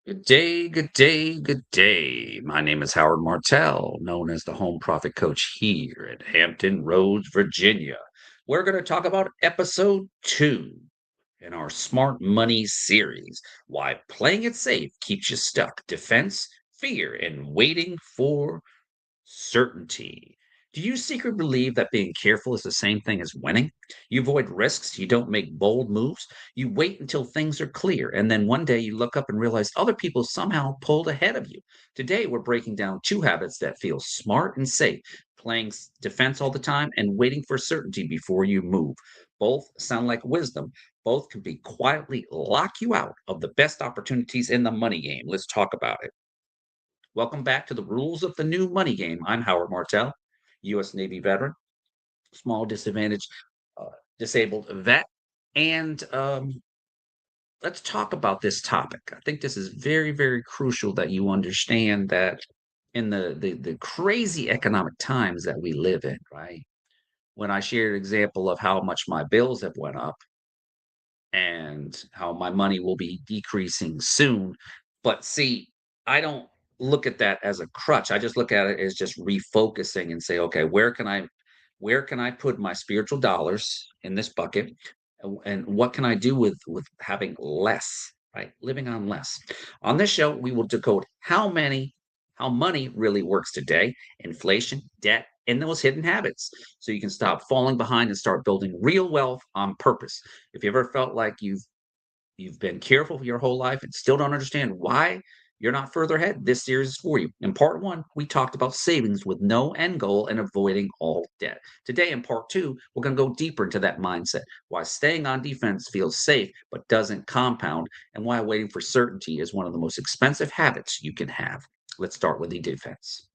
Good day, good day, good day. My name is Howard Martell, known as the Home Profit Coach here at Hampton Roads, Virginia. We're going to talk about episode 2 in our Smart Money series, why playing it safe keeps you stuck, defense, fear, and waiting for certainty. Do you secretly believe that being careful is the same thing as winning? You avoid risks, you don't make bold moves, you wait until things are clear, and then one day you look up and realize other people somehow pulled ahead of you. Today, we're breaking down two habits that feel smart and safe, playing defense all the time and waiting for certainty before you move. Both sound like wisdom. Both can be quietly lock you out of the best opportunities in the money game. Let's talk about it. Welcome back to the Rules of the New Money Game. I'm Howard Martell, U.S. Navy veteran, small disadvantaged, uh, disabled vet. And let's talk about this topic. I think this is very, very crucial that you understand that in the crazy economic times that we live in, right? When I shared an example of how much my bills have went up and how my money will be decreasing soon. But see, I don't look at that as a crutch. I just look at it as just refocusing and say, okay, where can I put my spiritual dollars in this bucket? And what can I do with having less, right? Living on less. On this show, we will decode how money really works today, inflation, debt, and those hidden habits. So you can stop falling behind and start building real wealth on purpose. If you ever felt like you've been careful your whole life and still don't understand why you're not further ahead, this series is for you. In part one, we talked about savings with no end goal and avoiding all debt. Today, in part two, we're going to go deeper into that mindset, why staying on defense feels safe but doesn't compound, and why waiting for certainty is one of the most expensive habits you can have. Let's start with the defense.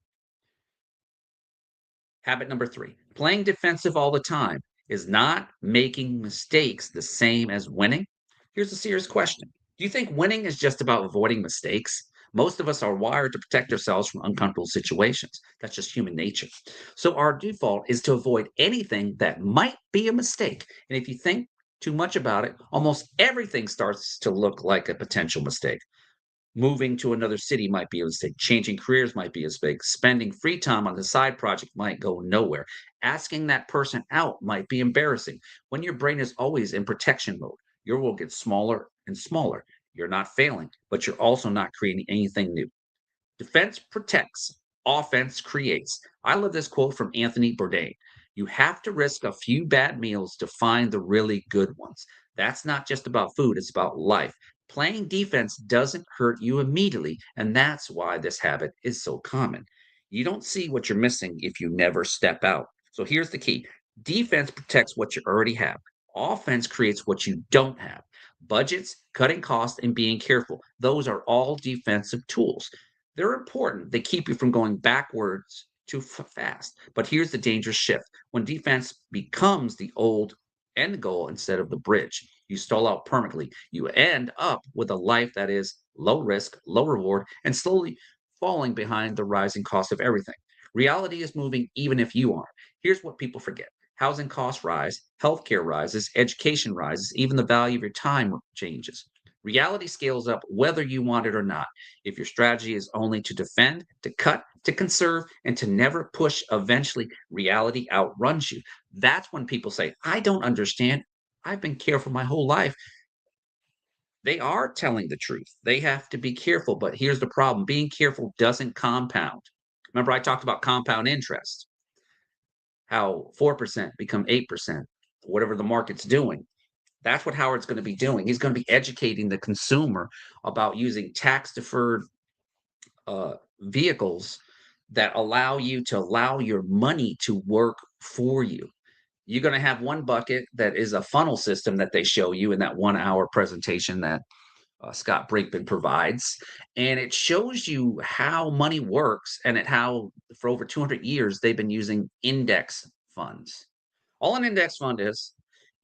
Habit number three, playing defensive all the time is not making mistakes the same as winning. Here's a serious question. Do you think winning is just about avoiding mistakes? Most of us are wired to protect ourselves from uncomfortable situations. That's just human nature. So our default is to avoid anything that might be a mistake. And if you think too much about it, almost everything starts to look like a potential mistake. Moving to another city might be a mistake. Changing careers might be a mistake. Spending free time on the side project might go nowhere. Asking that person out might be embarrassing. When your brain is always in protection mode, your world gets smaller and smaller. You're not failing, but you're also not creating anything new. Defense protects, offense creates. I love this quote from Anthony Bourdain. You have to risk a few bad meals to find the really good ones. That's not just about food, it's about life. Playing defense doesn't hurt you immediately, and that's why this habit is so common. You don't see what you're missing if you never step out. So here's the key: defense protects what you already have, offense creates what you don't have. Budgets, cutting costs, and being careful. Those are all defensive tools. They're important. They keep you from going backwards too fast. But here's the dangerous shift: when defense becomes the old end goal instead of the bridge, you stall out permanently. You end up with a life that is low risk, low reward, and slowly falling behind the rising cost of everything. Reality is moving even if you are. Here's what people forget: housing costs rise, healthcare rises, education rises, even the value of your time changes. Reality scales up whether you want it or not. If your strategy is only to defend, to cut, to conserve, and to never push, eventually reality outruns you. That's when people say, I don't understand. I've been careful my whole life. They are telling the truth. They have to be careful. But here's the problem: being careful doesn't compound. Remember, I talked about compound interest, how 4% become 8%, whatever the market's doing. That's what Howard's going to be doing. He's going to be educating the consumer about using tax deferred vehicles that allow you to allow your money to work for you. You're going to have one bucket that is a funnel system that they show you in that 1 hour presentation that Scott Brinkman provides. And it shows you how money works and at how, for over 200 years, they've been using index funds. All an index fund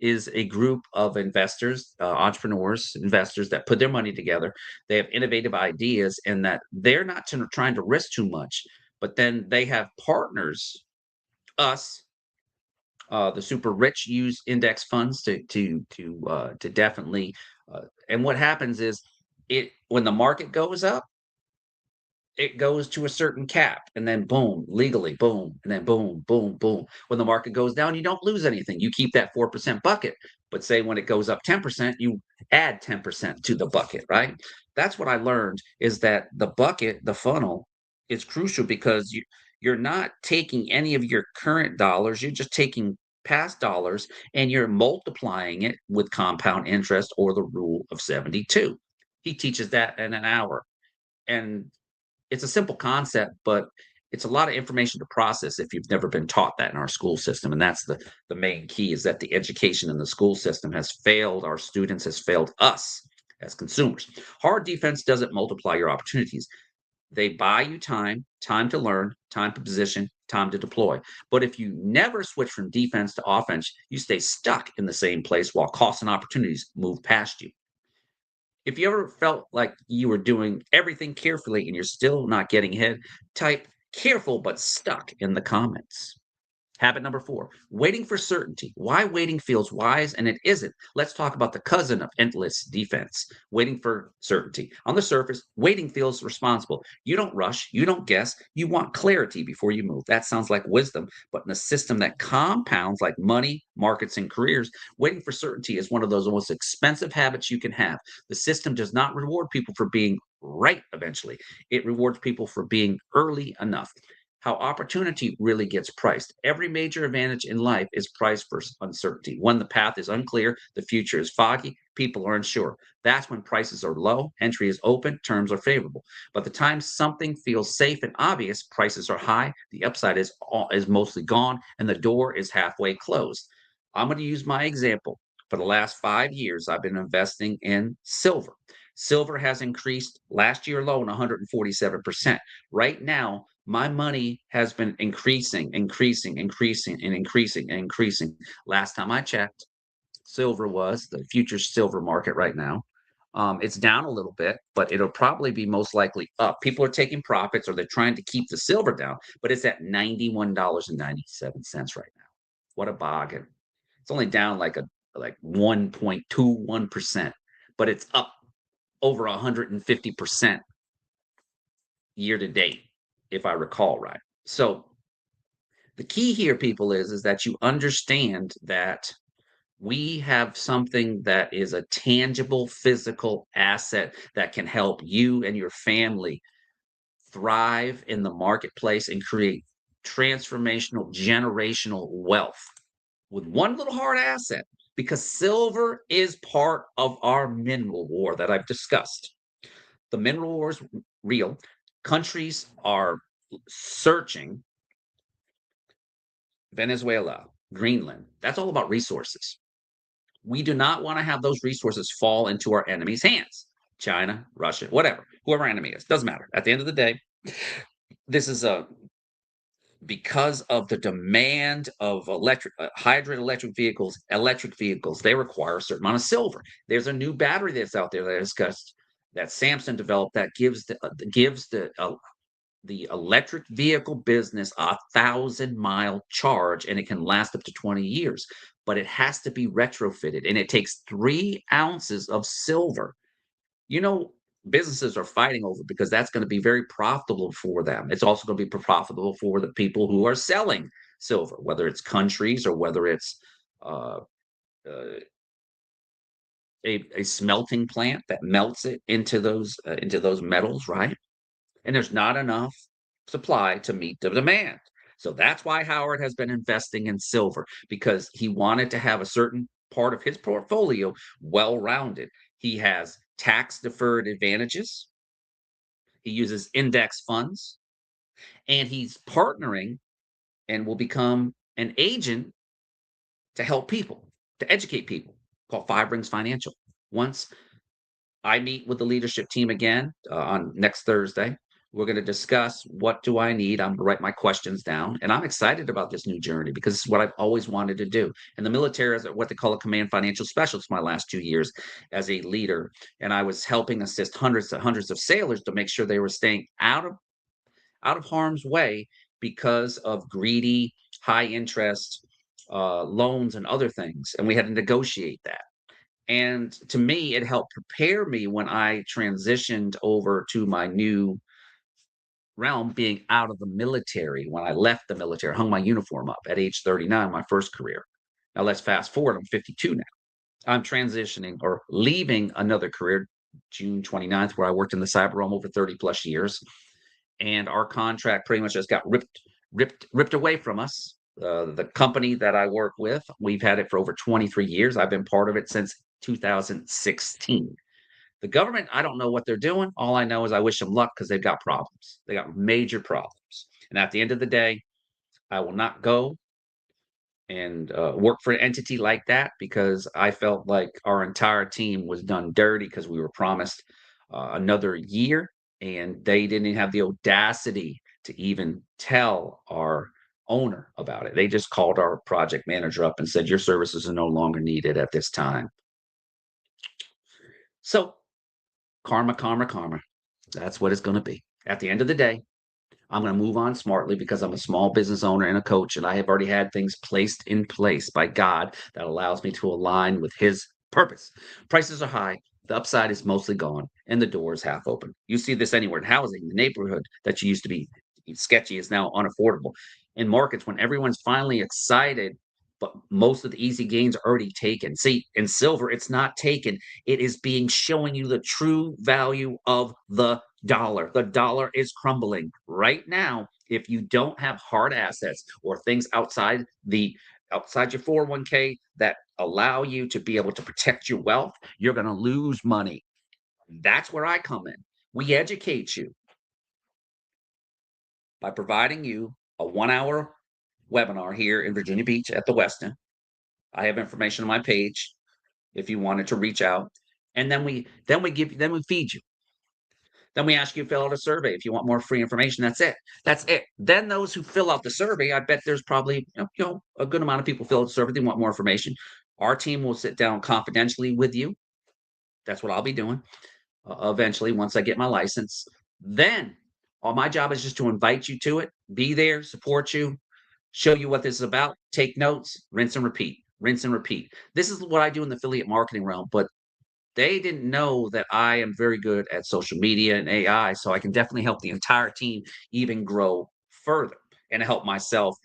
is a group of investors, entrepreneurs, investors that put their money together. They have innovative ideas, and that they're not trying to risk too much, but then they have partners, us, the super rich use index funds to definitely. And what happens is It when the market goes up, it goes to a certain cap and then boom, legally, boom, and then boom, boom, boom. When the market goes down, you don't lose anything. You keep that 4% bucket. But say when it goes up 10%, you add 10% to the bucket, right? That's what I learned is that the bucket, the funnel, is crucial because you're not taking any of your current dollars, you're just taking past dollars and you're multiplying it with compound interest or the rule of 72. He teaches that in an hour. And it's a simple concept, but it's a lot of information to process if you've never been taught that in our school system. And that's the main key is that the education in the school system has failed our students, has failed us as consumers. Hard defense doesn't multiply your opportunities. They buy you time, time to learn, time to position, time to deploy. But if you never switch from defense to offense, you stay stuck in the same place while costs and opportunities move past you. If you ever felt like you were doing everything carefully and you're still not getting ahead, type careful but stuck in the comments. Habit number 4, waiting for certainty. Why waiting feels wise and it isn't. Let's talk about the cousin of endless defense, waiting for certainty. On the surface, waiting feels responsible. You don't rush, you don't guess, you want clarity before you move. That sounds like wisdom, but in a system that compounds like money, markets, and careers, waiting for certainty is one of those most expensive habits you can have. The system does not reward people for being right eventually, it rewards people for being early enough. How opportunity really gets priced. Every major advantage in life is priced for uncertainty. When the path is unclear, the future is foggy, people are unsure. That's when prices are low, entry is open, terms are favorable. But the time something feels safe and obvious, prices are high, the upside is mostly gone, and the door is halfway closed. I'm going to use my example. For the last 5 years, I've been investing in silver. Silver has increased last year alone 147%. Right now, my money has been increasing, increasing, increasing, and increasing, and increasing. Last time I checked, silver was the future silver market right now. It's down a little bit, but it'll probably be most likely up. People are taking profits or they're trying to keep the silver down, but it's at $91.97 right now. What a bargain. It's only down like 1.21%, but it's up over 150% year to date, if I recall right. So the key here, people, is that you understand that we have something that is a tangible physical asset that can help you and your family thrive in the marketplace and create transformational generational wealth with one little hard asset because silver is part of our mineral war that I've discussed. The mineral war is real. Countries are searching. Venezuela, Greenland, that's all about resources. We do not want to have those resources fall into our enemy's hands. China, Russia, whatever, whoever our enemy is, doesn't matter. At the end of the day, this is a because of the demand of hydrogen electric vehicles, they require a certain amount of silver. There's a new battery that's out there that I discussed that Samsung developed that gives the electric vehicle business 1,000-mile charge, and it can last up to 20 years. But it has to be retrofitted, and it takes 3 ounces of silver. You know, businesses are fighting over because that's going to be very profitable for them. It's also going to be profitable for the people who are selling silver, whether it's countries or whether it's uh, uh, a smelting plant that melts it into those metals, right? And there's not enough supply to meet the demand. So that's why Howard has been investing in silver because he wanted to have a certain part of his portfolio well rounded. He has tax deferred advantages, he uses index funds, and he's partnering and will become an agent to help people, to educate people, called Five Rings Financial. Once I meet with the leadership team again on next Thursday. We're going to discuss what do I need. I'm going to write my questions down, and I'm excited about this new journey because it's what I've always wanted to do. And the military is what they call a command financial specialist. My last 2 years as a leader, and I was helping assist hundreds of sailors to make sure they were staying out of harm's way because of greedy, high interest loans and other things, and we had to negotiate that. And to me, it helped prepare me when I transitioned over to my new realm, being out of the military. When I left the military, I hung my uniform up at age 39, my first career. Now let's fast forward. I'm 52 now. I'm transitioning or leaving another career, June 29th, where I worked in the cyber realm over 30 plus years. And our contract pretty much just got ripped away from us. The company that I work with, we've had it for over 23 years. I've been part of it since 2016. The government, I don't know what they're doing. All I know is I wish them luck because they've got problems. They got major problems. And at the end of the day, I will not go and work for an entity like that because I felt like our entire team was done dirty because we were promised another year and they didn't have the audacity to even tell our owner about it. They just called our project manager up and said, your services are no longer needed at this time. So, karma, karma, karma. That's what it's going to be. At the end of the day, I'm going to move on smartly because I'm a small business owner and a coach, and I have already had things placed in place by God that allows me to align with His purpose. Prices are high. The upside is mostly gone, and the door is half open. You see this anywhere in housing. The neighborhood that used to be sketchy is now unaffordable. In markets, when everyone's finally excited, but most of the easy gains are already taken. See, in silver, it's not taken. It is being showing you the true value of the dollar. The dollar is crumbling right now. If you don't have hard assets or things outside your 401k that allow you to be able to protect your wealth, you're going to lose money. That's where I come in. We educate you by providing you a 1 hour webinar here in Virginia Beach at the Westin. I have information on my page if you wanted to reach out. And then we feed you. Then we ask you to fill out a survey if you want more free information. That's it. That's it. Then those who fill out the survey, I bet there's probably a good amount of people fill out the survey. They want more information. Our team will sit down confidentially with you. That's what I'll be doing eventually once I get my license. Then all my job is just to invite you to it, be there, support you, show you what this is about, take notes, rinse and repeat, rinse and repeat. This is what I do in the affiliate marketing realm, but they didn't know that I am very good at social media and AI, so I can definitely help the entire team even grow further and help myself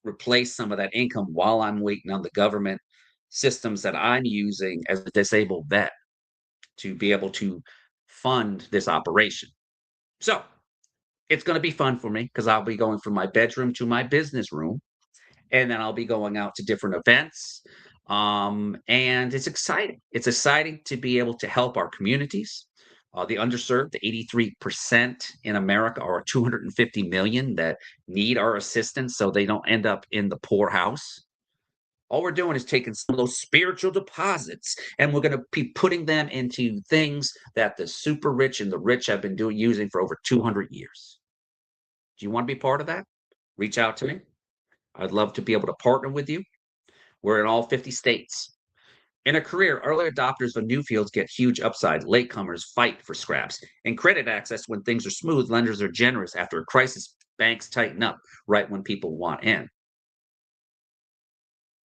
replace some of that income while I'm waiting on the government systems that I'm using as a disabled vet to be able to fund this operation. So it's going to be fun for me because I'll be going from my bedroom to my business room, and then I'll be going out to different events. And it's exciting. It's exciting to be able to help our communities, the underserved, the 83% in America, or 250 million that need our assistance so they don't end up in the poorhouse. All we're doing is taking some of those spiritual deposits and we're going to be putting them into things that the super rich and the rich have been using for over 200 years. Do you want to be part of that? Reach out to me. I'd love to be able to partner with you. We're in all 50 states. In a career, early adopters of new fields get huge upside. Latecomers fight for scraps. In credit access, when things are smooth, lenders are generous. After a crisis, banks tighten up right when people want in.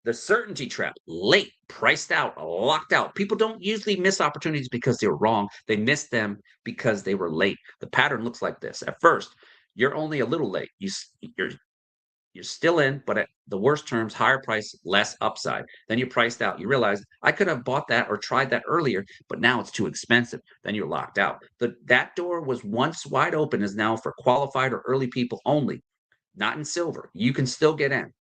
The certainty trap, late, priced out, locked out. People don't usually miss opportunities because they're wrong. They miss them because they were late. The pattern looks like this. At first, you're only a little late. You're still in, but at the worst terms, higher price, less upside. Then you're priced out. You realize I could have bought that or tried that earlier, but now it's too expensive. Then you're locked out. That door was once wide open is now for qualified or early people only, not in silver. You can still get in.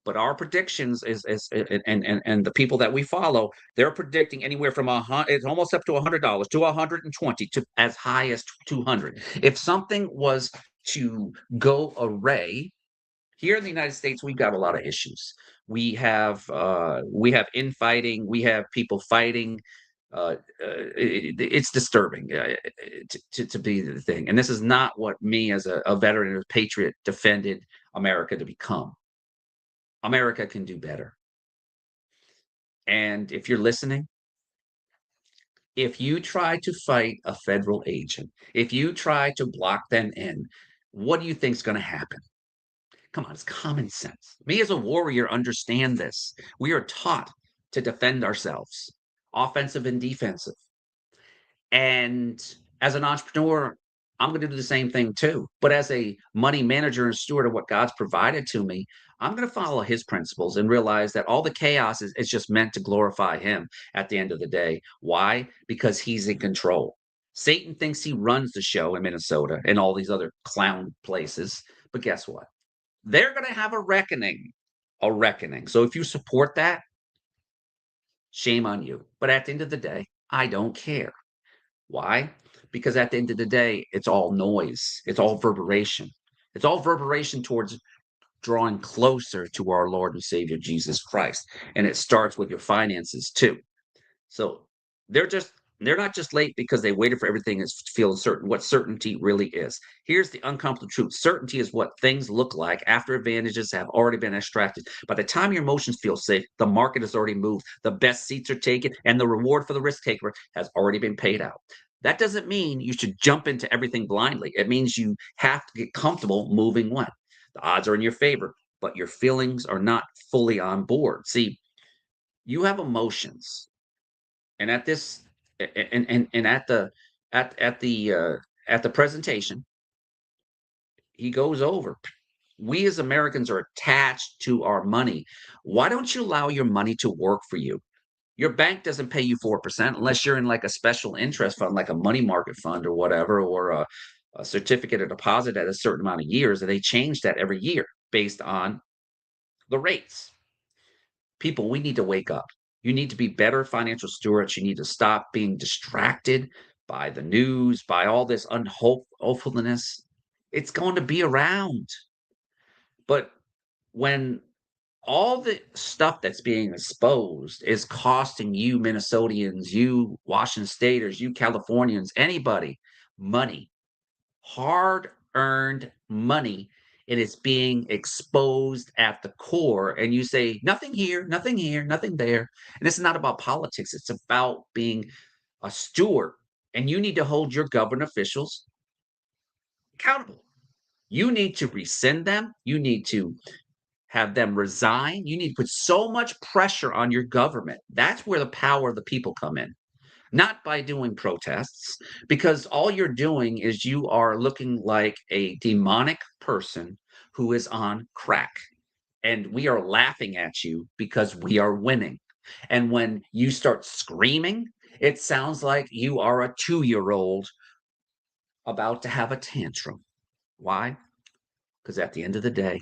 But our predictions is and the people that we follow, they're predicting anywhere from it's almost up to $100 to 120 to as high as 200. If something was to go array here in the United States, we've got a lot of issues. We have infighting, we have people fighting. It's disturbing to be the thing. And this is not what me as a veteran and a patriot defended America to become. America can do better. And if you're listening, if you try to fight a federal agent, if you try to block them in, what do you think is going to happen? Come on, it's common sense. Me as a warrior understand this. We are taught to defend ourselves, offensive and defensive. And as an entrepreneur, I'm going to do the same thing too. But as a money manager and steward of what God's provided to me, I'm going to follow his principles and realize that all the chaos is just meant to glorify him at the end of the day. Why? Because he's in control. Satan thinks he runs the show in Minnesota and all these other clown places. But guess what? They're going to have a reckoning. A reckoning. So if you support that, shame on you. But at the end of the day, I don't care. Why? Because at the end of the day, it's all noise. It's all verberation. It's all verberation towards drawing closer to our Lord and Savior Jesus Christ. And it starts with your finances too. So they're just they're not just late because they waited for everything is feel certain what certainty really is. Here's the uncomfortable truth. Certainty is what things look like after advantages have already been extracted. By the time your emotions feel safe, the market has already moved, the best seats are taken, and the reward for the risk taker has already been paid out. That doesn't mean you should jump into everything blindly. It means you have to get comfortable moving when the odds are in your favor, but your feelings are not fully on board. See, you have emotions, and at this and at the presentation, he goes over, we as Americans are attached to our money. Why don't you allow your money to work for you? Your bank doesn't pay you 4% unless you're in like a special interest fund, like a money market fund or whatever, or a certificate of deposit at a certain amount of years, and they change that every year based on the rates. People, we need to wake up. You need to be better financial stewards. You need to stop being distracted by the news, by all this unhopefulness. It's going to be around. But when all the stuff that's being exposed is costing you Minnesotans, you Washington Staters, you Californians, anybody money, hard earned money, and it's being exposed at the core. And you say, nothing here, nothing there. And it's not about politics, it's about being a steward. And you need to hold your government officials accountable. You need to rescind them. You need to have them resign. You need to put so much pressure on your government. That's where the power of the people come in, not by doing protests, because all you're doing is you are looking like a demonic person who is on crack. And we are laughing at you because we are winning. And when you start screaming, it sounds like you are a 2-year old about to have a tantrum. Why? Because at the end of the day,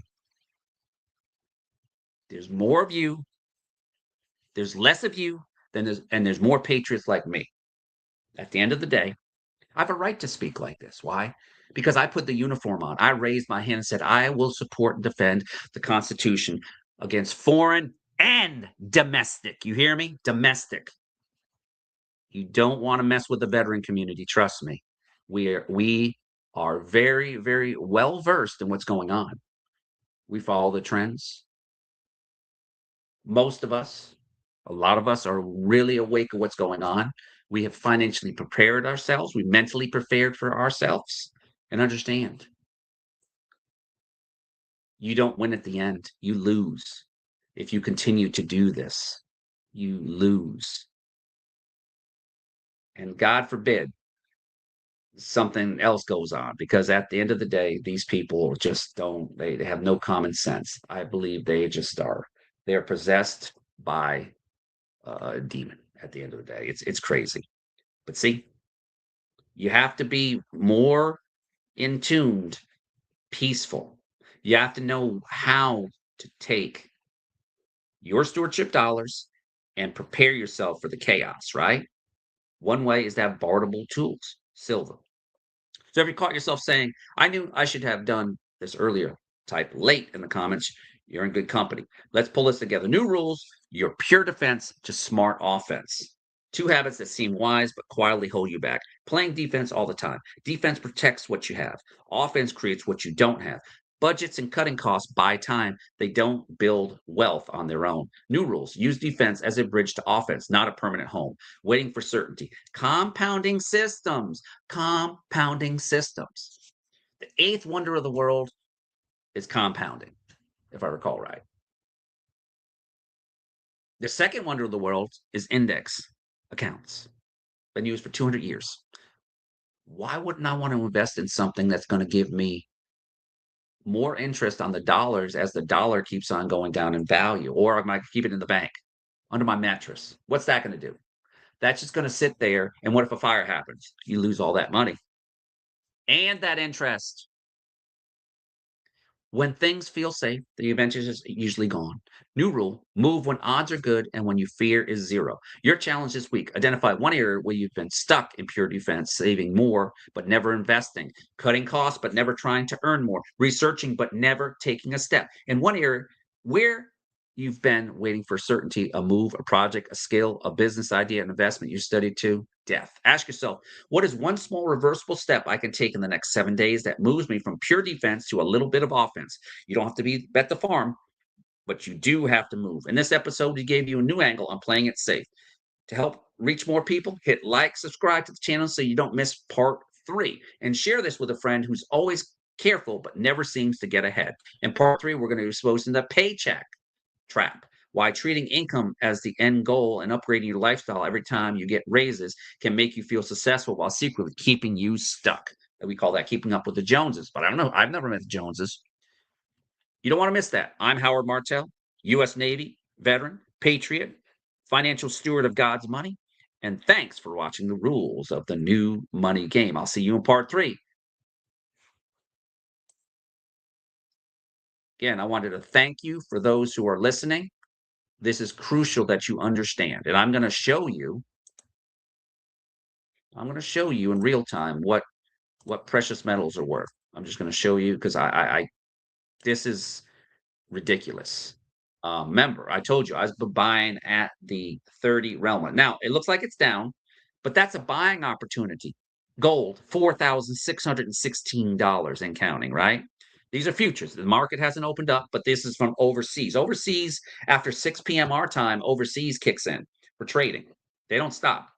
there's more of you, there's less of you, and there's more patriots like me. At the end of the day, I have a right to speak like this. Why? Because I put the uniform on. I raised my hand and said, I will support and defend the Constitution against foreign and domestic. You hear me? Domestic. You don't want to mess with the veteran community. Trust me. We are very, very well versed in what's going on. We follow the trends. Most of us, a lot of us are really awake of what's going on. We have financially prepared ourselves. We mentally prepared for ourselves. And understand, you don't win at the end. You lose. If you continue to do this, you lose. And God forbid something else goes on, because at the end of the day, these people just don't, they have no common sense. I believe they just are, they're possessed by a demon at the end of the day. It's crazy. But see, you have to be more in tuned, peaceful. You have to know how to take your stewardship dollars and prepare yourself for the chaos, right? One way is to have barterable tools, silver. So if you caught yourself saying, I knew I should have done this earlier, type late in the comments. You're in good company. Let's pull this together. New rules, your pure defense to smart offense. Two habits that seem wise but quietly hold you back. Playing defense all the time. Defense protects what you have. Offense creates what you don't have. Budgets and cutting costs buy time. They don't build wealth on their own. New rules, use defense as a bridge to offense, not a permanent home. Waiting for certainty. Compounding systems. Compounding systems. The eighth wonder of the world is compounding, if I recall right. The second wonder of the world is index accounts. Been used for 200 years. Why wouldn't I want to invest in something that's going to give me more interest on the dollars as the dollar keeps on going down in value? Or am I keep it in the bank under my mattress? What's that going to do? That's just going to sit there. And what if a fire happens? You lose all that money and that interest. When things feel safe, the adventure is usually gone. New rule: move when odds are good and when you fear is zero. Your challenge this week: identify one area where you've been stuck in pure defense, saving more but never investing, cutting costs but never trying to earn more, researching but never taking a step. In one area where you've been waiting for certainty, a move, a project, a skill, a business idea, an investment you studied to death. Ask yourself, what is one small reversible step I can take in the next 7 days that moves me from pure defense to a little bit of offense? You don't have to be bet the farm, but you do have to move. In this episode, we gave you a new angle on playing it safe. To help reach more people, hit like, subscribe to the channel so you don't miss part 3, and share this with a friend who's always careful but never seems to get ahead. In part 3, we're going to expose the paycheck trap. Why treating income as the end goal and upgrading your lifestyle every time you get raises can make you feel successful while secretly keeping you stuck. And we call that keeping up with the Joneses. But I don't know. I've never met the Joneses. You don't want to miss that. I'm Howard Martell, U.S. Navy veteran, patriot, financial steward of God's money. And thanks for watching the rules of the new money game. I'll see you in part 3. Again, I wanted to thank you for those who are listening. This is crucial that you understand. And I'm going to show you in real time what precious metals are worth. I'm just going to show you because I this is ridiculous. Remember, I told you I was buying at the 30 realm. Now it looks like it's down, but that's a buying opportunity. Gold, $4,616 and counting, right? These are futures. The market hasn't opened up, but this is from overseas. Overseas, after 6 p.m. our time, overseas kicks in for trading. They don't stop.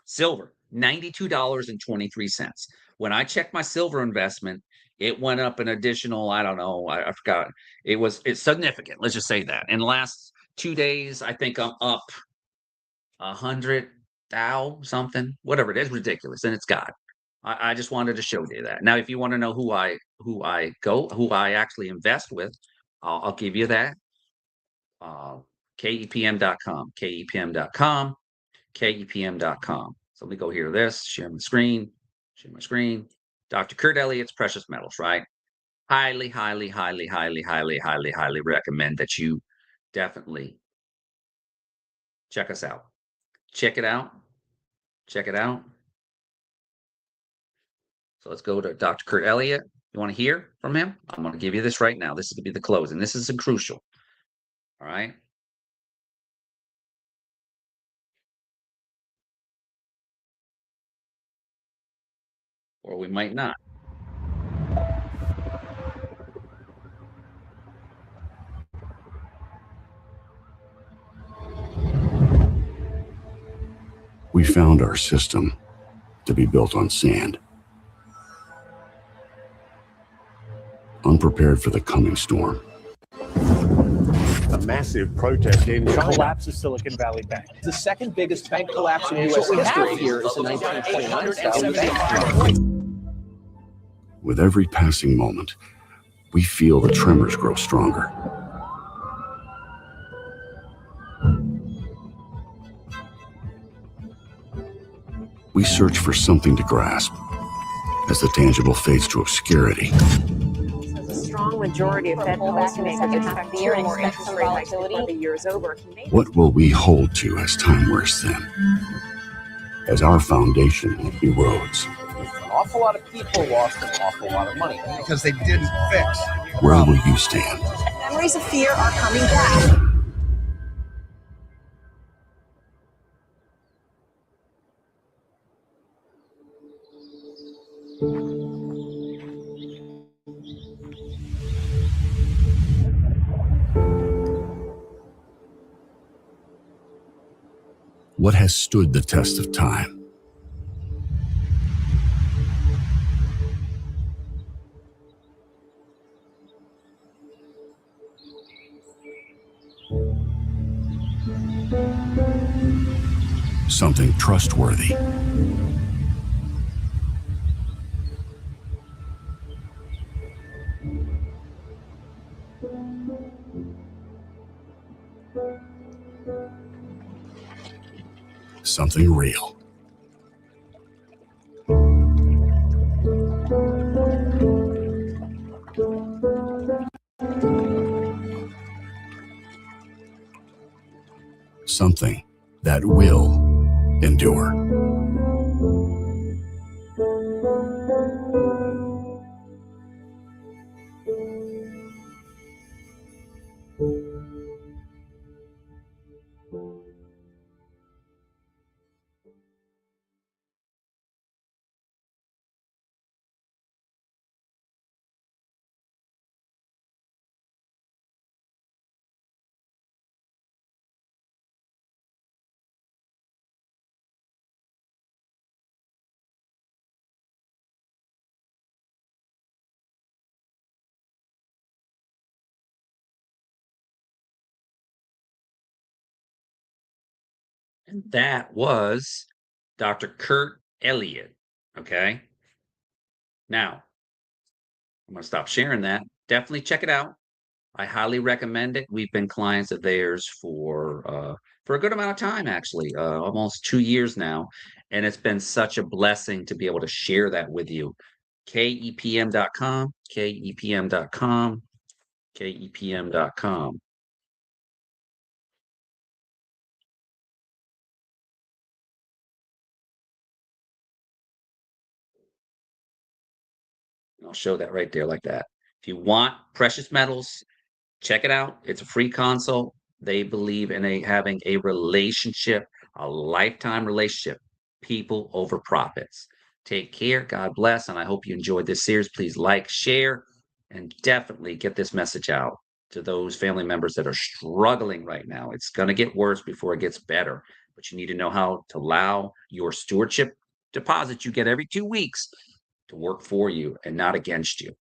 Silver, $92.23. When I checked my silver investment, it went up an additional, I don't know, I forgot. It's significant. Let's just say that. In the last 2 days, I think I'm up 100,000 something, whatever it is, ridiculous. And it's God. I just wanted to show you that. Now, if you want to know who I actually invest with, I'll give you that. KEPM.com, KEPM.com, KEPM.com. So let me go here to this, share my screen. Dr. Kurt Elliott's Precious Metals, right? Highly, highly, highly, highly, highly, highly, highly recommend that you definitely check us out. Check it out. Check it out. So let's go to Dr. Kurt Elliott. You want to hear from him? I'm going to give you this right now. This is going to be the closing. This is crucial. All right. Or we might not. We found our system to be built on sand, unprepared for the coming storm. A massive protest in China. Collapse of Silicon Valley Bank. The second biggest bank collapse in U.S. history. Here is the 1929 style bank. With every passing moment, we feel the tremors grow stronger. We search for something to grasp as the tangible fades to obscurity. A strong majority of Fed policymakers expect fear and more interest rate hikes before the year is over. What will we hold to as time wears thin? As our foundation erodes. An awful lot of people lost an awful lot of money because they didn't fix. Where will you stand? Memories of fear are coming back. What has stood the test of time? something trustworthy. Something real. Something that will endure. And that was Dr. Kurt Elliott. Okay. Now, I'm going to stop sharing that. Definitely check it out. I highly recommend it. We've been clients of theirs for a good amount of time, actually, almost 2 years now, and it's been such a blessing to be able to share that with you. KEPM.com, KEPM.com, KEPM.com. I'll show that right there like that. If you want precious metals, check it out. It's a free consult. They believe in having a relationship, a lifetime relationship, people over profits. Take care. God bless. And I hope you enjoyed this series. Please like, share, and definitely get this message out to those family members that are struggling right now. It's going to get worse before it gets better, but you need to know how to allow your stewardship deposit you get every 2 weeks to work for you and not against you.